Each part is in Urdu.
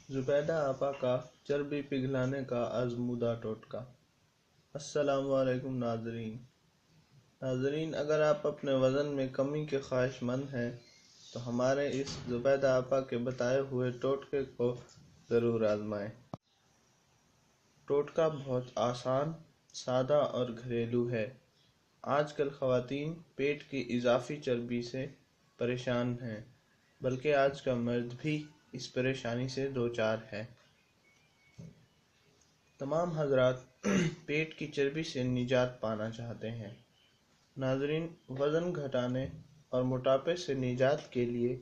زبیدہ آپا کا چربی پگھلانے کا آزمودہ ٹوٹکا۔ السلام علیکم ناظرین، اگر آپ اپنے وزن میں کمی کے خواہش مند ہیں تو ہمارے اس زبیدہ آپا کے بتائے ہوئے ٹوٹکے کو ضرور آزمائیں۔ ٹوٹکا بہت آسان، سادہ اور گھریلو ہے۔ آج کل خواتین پیٹ کی اضافی چربی سے پریشان ہیں، بلکہ آج کا مرد بھی اس پریشانی سے دوچار ہے۔ تمام حضرات پیٹ کی چربی سے نجات پانا چاہتے ہیں۔ ناظرین، وزن گھٹانے اور موٹاپے سے نجات کے لیے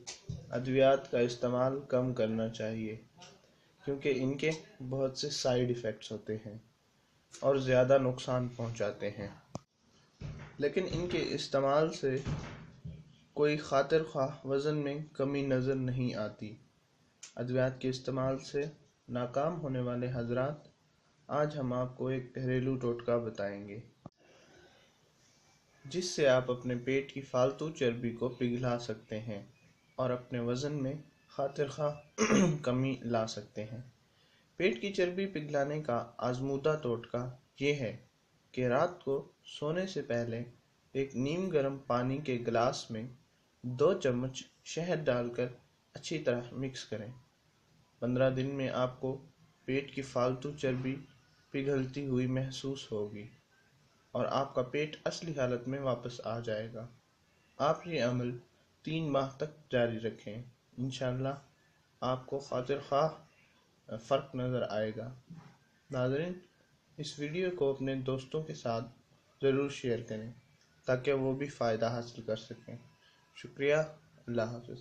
ادویات کا استعمال کم کرنا چاہیے، کیونکہ ان کے بہت سے سائیڈ ایفیکٹس ہوتے ہیں اور زیادہ نقصان پہنچاتے ہیں۔ لیکن ان کے استعمال سے کوئی خاطر خواہ وزن میں کمی نظر نہیں آتی۔ ادویات کے استعمال سے ناکام ہونے والے حضرات، آج ہم آپ کو ایک گھریلو ٹوٹکا بتائیں گے جس سے آپ اپنے پیٹ کی فالتو چربی کو پگھلا سکتے ہیں اور اپنے وزن میں خاطر خواہ کمی لا سکتے ہیں۔ پیٹ کی چربی پگھلانے کا آزمودہ ٹوٹکا یہ ہے کہ رات کو سونے سے پہلے ایک نیم گرم پانی کے گلاس میں 2 چمچ شہد ڈال کر اچھی طرح مکس کریں۔ 15 دن میں آپ کو پیٹ کی فالتو چربی پگھلتی ہوئی محسوس ہوگی اور آپ کا پیٹ اصلی حالت میں واپس آ جائے گا۔ آپ یہ عمل 3 ماہ تک جاری رکھیں، انشاءاللہ آپ کو خاطر خواہ فرق نظر آئے گا۔ ناظرین، اس ویڈیو کو اپنے دوستوں کے ساتھ ضرور شیئر کریں تاکہ وہ بھی فائدہ حاصل کر سکیں۔ شکریہ، اللہ حافظ۔